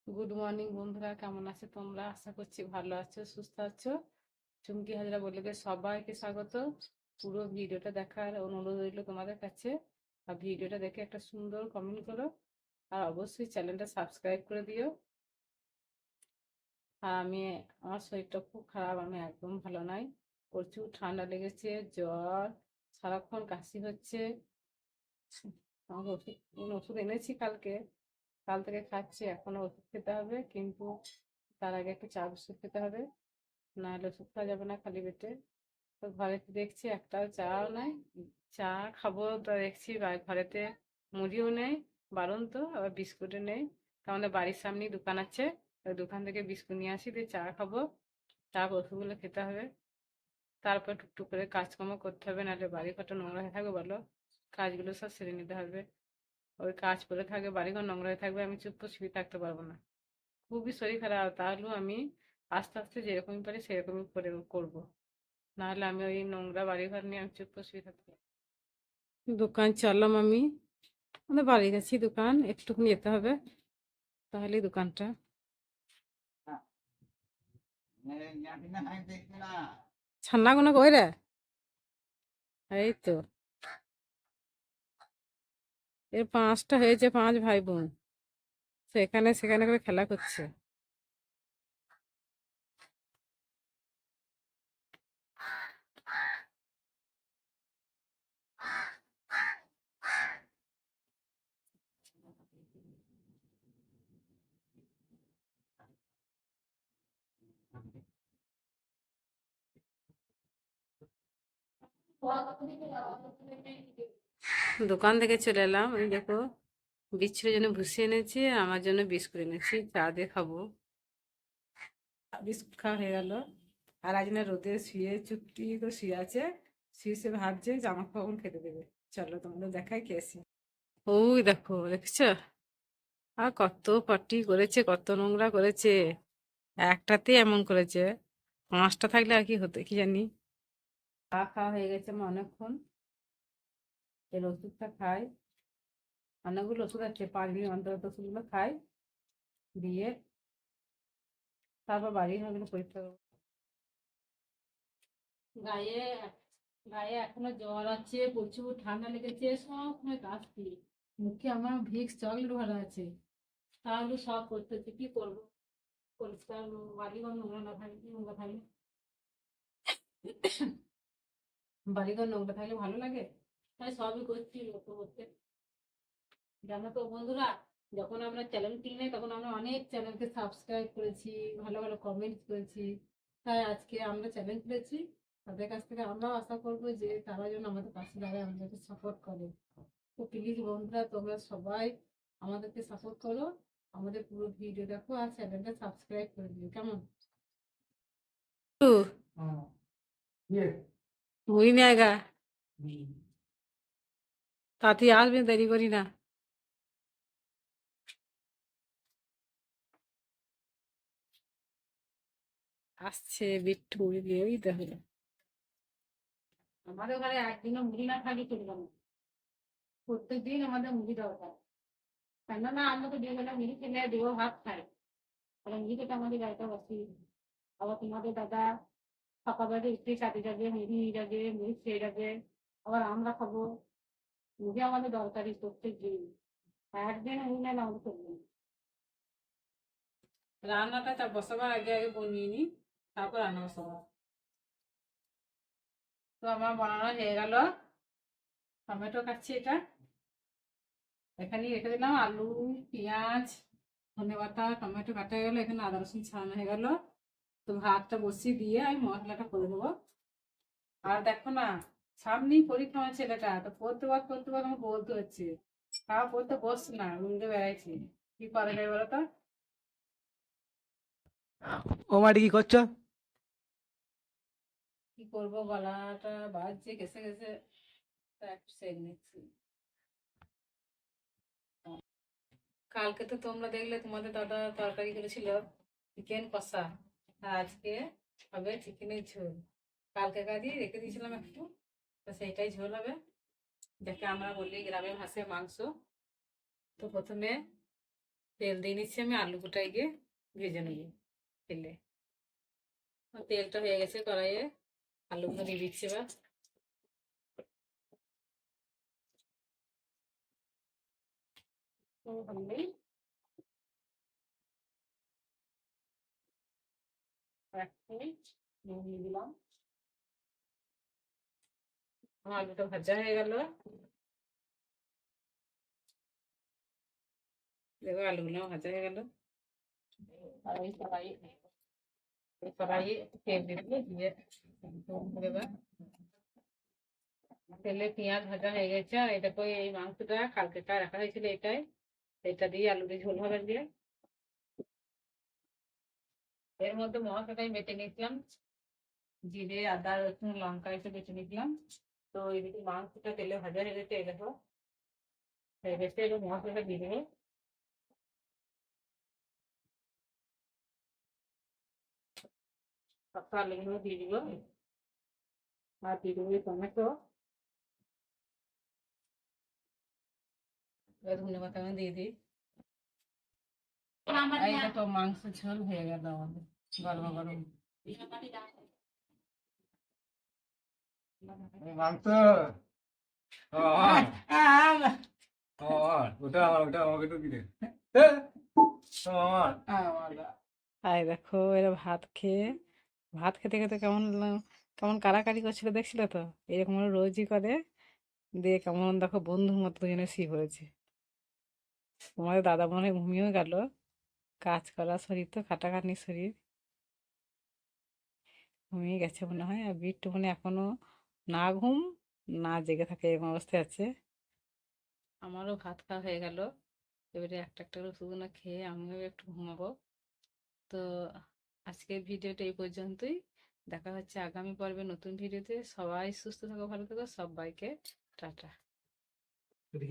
Good morning বন্ধুরা, কেমন আছো তোমরা? আশা করছি ভালো আছো, সুস্থ আছো। চুমকি হাজরা বলে সবাইকে স্বাগত। পুরো ভিডিওটা দেখার অনুরোধ রইল তোমাদের কাছে। আর ভিডিওটা দেখে একটা সুন্দর কমেন্ট করো, আর অবশ্যই চ্যানেলটা সাবস্ক্রাইব করে দিও। আর আমার শরীরটা খুব খারাপ, আমি একদম ভালো নাই। প্রচুর ঠান্ডা লেগেছে, জ্বর, সারাক্ষণ কাশি হচ্ছে। আমাকে ওষুধ এনেছি কালকে, কাল থেকে খাচ্ছি, এখনো ওষুধ খেতে হবে, কিন্তু তার আগে একটু চা বিস্কুট খেতে হবে, না হলে ওষুধ খাওয়া যাবে না খালি পেটে। তো ঘরেতে দেখছি একটাও চাও নাই। চা খাবো তো দেখছি ঘরেতে মুড়িও নেই, বারণ তো, আবার বিস্কুটও নেই। তো আমাদের বাড়ির সামনেই দোকান আছে, ওই দোকান থেকে বিস্কুট নিয়ে আসি, দিয়ে চা খাবো, তারপর ওষুধগুলো খেতে হবে। তারপর টুকটুক করে কাজকর্ম করতে হবে, নাহলে বাড়ি ঘরটা নোংরা হয়ে থাকবে বলো। কাজগুলো সব সেরে নিতে হবে। ওই কাজ করে থাকবে, বাড়িঘর নোংরা হয়ে থাকবে, আমি চুপ শুয়ে থাকতে পারবো না। খুবই শরীর খারাপ, তাহলেও আমি আস্তে আস্তে যেরকমই পারি সেরকমই করে করবো। নাহলে আমি ওই নোংরা বাড়িঘর নিয়ে আমি চুপ শুয়ে থাকতে পারবো না। দোকান চললাম আমি, আমাদের বাড়ির কাছেই দোকান, একটুখানি যেতে হবে, তাহলেই দোকানটা। ছান্না কোনো কই রে? এই তো, এর 5টা হয়েছে, 5 ভাই বোন, সেখানে সেখানে করে খেলা করছে। দোকান থেকে চলে এলাম, এই দেখো বিচ্ছুর জন্য ভুসি এনেছি, আমার জন্য বিস্কুট এনেছি, চা দিয়ে খাবো। বিস্কুট খাওয়া হয়ে গেল। আর আজ না রোদে শুয়ে চুপটি করে শুয়ে আছে, শুয়ে শুয়ে ভাবছে জামা কখন খেতে দেবে। চলো তোমাদের দেখাই কে আসি। ওই দেখো, দেখছো? আর কত পটি করেছে, কত নোংরা করেছে, একটাতে এমন করেছে। 5টা থাকলে আর কি হতো কি জানি। চা খাওয়া হয়ে গেছে আমার অনেকক্ষণ, এর ওষুধটা খাই। অনেকগুলো ওষুধ আছে, 5 দিন অন্তর অন্তর ওষুধগুলো খাই, দিয়ে তারপর বাড়ি ঘরগুলো পরিষ্কার করবো। গায়ে গায়ে এখনো জ্বর আছে, প্রচুর ঠান্ডা লেগেছে, সব সময় কাশছি। মুখে আমার ভিক্স চকলেট ভরা আছে, তাহলে সব করতে হচ্ছে, কি করবো? পরিষ্কার বাড়িঘর নোংরা না থাকলে, নোংরা থাকলে বাড়িঘর নোংরা থাকলে ভালো লাগে? তাই সবই করছি, করতে করতে। জানো তো বন্ধুরা, যখন আমরা চ্যানেল কিনে তখন আমরা অনেক চ্যানেলকে সাবস্ক্রাইব করেছি, ভালো ভালো কমেন্টস করেছি। তাই আজকে আমরা চ্যানেল খুলেছি, তাদের কাছ থেকে আমরাও আশা করবো যে তারা যেন আমাদের পাশে দাঁড়ায়, আমাদেরকে সাপোর্ট করে। তো প্লিজ বন্ধুরা, তোমরা সবাই আমাদেরকে সাপোর্ট করো, আমাদের পুরো ভিডিও দেখো, আর চ্যানেলটা সাবস্ক্রাইব করে দিও, কেমন? বুঝি না গা, তাতে আসবে, দেরি করি না। আসছে বিট্টু, মুড়ি দিয়ে, ওই দেখো। আমাদের ঘরে একদিনও মুড়ি না থাকলে চলবে না, প্রত্যেকদিন আমাদের মুড়ি দরকার। কেননা আমরা তো 2 বেলা মুড়ি খেলে 2 ভাত খাই, তাহলে মুড়ি খেতে আমাদের গাড়িটা বসি। আবার তোমাদের দাদা সকালবেলা স্ত্রী কাজে যাবে, মুড়ি নিয়ে যাবে, মুড়ি খেয়ে যাবে, আবার আমরা খাবো। মুড়ি আমাদের দরকারি প্রত্যেক দিন, একদিন মুড়ি না আমাদের চলবে না। রান্নাটা বসাবার আগে আগে বনিয়ে নি, তারপর রান্না বসাবো। তো আমার বানানো হয়ে গেল, টমেটো কাটছি, এটা এখানে রেখে দিলাম, আলু, পেঁয়াজ, ধনেপাতা, টমেটো কাটা হয়ে গেলো, এখানে আদা রসুন ছাড়ানো হয়ে গেল। তো ভাতটা বসিয়ে দিয়ে আমি মশলাটা করে দেবো। আর দেখো না, সামনেই পরীক্ষা আমার ছেলেটা, তো পড়তে পার আমাকে বলতে হচ্ছে, তাও পড়তে বসছে না, উল্টে বেড়াইছি। কি করা যায় বলো তো? ও মাটি কি করছো? কি করবো, গলাটা বাজছে, গেছে গেছে, তা একটু সেরে নিচ্ছি। কালকে তো তোমরা দেখলে তোমাদের দাদা তরকারি করেছিল চিকেন কষা, আর আজকে হবে চিকেনের ঝোল। কালকে দিয়ে রেখে দিয়েছিলাম একটু, তো সেইটাই ঝোল হবে, যাকে আমরা বলি গ্রামের ভাষায় মাংস। তো প্রথমে তেল দিয়ে নিচ্ছি, আমি আলু গোটাই গিয়ে ভেজে নেব তেলে। তেলটা হয়ে গেছে কড়াইয়ে, আলুগুলো দিয়ে দিচ্ছি এবার। এক মিনিট নুন দিয়ে দিলাম। আমার আলুটা ভাজা হয়ে গেল। দেখো আলুগুলো ভাজা হয়ে গেল। আর ওই কড়াইয়ে তেল দিয়ে দিয়ে এবার তেলে পেঁয়াজ ভাজা হয়ে গেছে। আর এটা করে এই মাংসটা কালকেটা রাখা হয়েছিল, এটা দিয়ে আলু দিয়ে ঝোল হবে দিয়ে। এর মধ্যে মশলাটা আমি বেটে নিয়েছিলাম, জিরে আদা রসুন লঙ্কা এসে বেটে নিয়েছিলাম। তো এদিকে মাংসটা তেলে ভাজা হয়ে গেছে, এই দেখো হয়ে গেছে। এবার মশলাটা দিয়ে দেবো। সব আলুগুলো দিয়ে দিব, আর দিয়ে দেবো টমেটো, এবার ধনে পাতা আমি দিয়ে দিই। এইটা তো মাংস ঝোল হয়ে গেল আমাদের গরম গরম। মাংস ওটা আমার, ওটা আমাকে তো দিলে আমার। আর দেখো এরা ভাত খেতে খেতে কেমন কেমন কারাকারি করছিল দেখছিল তো, এরকম ওরা রোজই করে। দিয়ে কেমন দেখো বন্ধুর মতো দুজনে শুয়ে পড়েছে। তোমাদের দাদা মনে হয় ঘুমিয়েও গেল, কাজ করা শরীর তো খাটাখাটনি শরীর, ঘুমিয়ে গেছে মনে হয়। আর বিট্টু মানে এখনো না ঘুম না জেগে থাকে এরকম অবস্থায় আছে। আমারও ভাত খাওয়া হয়ে গেল, এবারে একটা একটা করে শুধু না খেয়ে আমিও একটু ঘুমাবো। তো আজকের ভিডিওটা এই পর্যন্তই। দেখা হচ্ছে আগামী পর্বে নতুন ভিডিওতে। সবাই সুস্থ থাকো, ভালো থাকো, সবাইকে টাটা। দেখি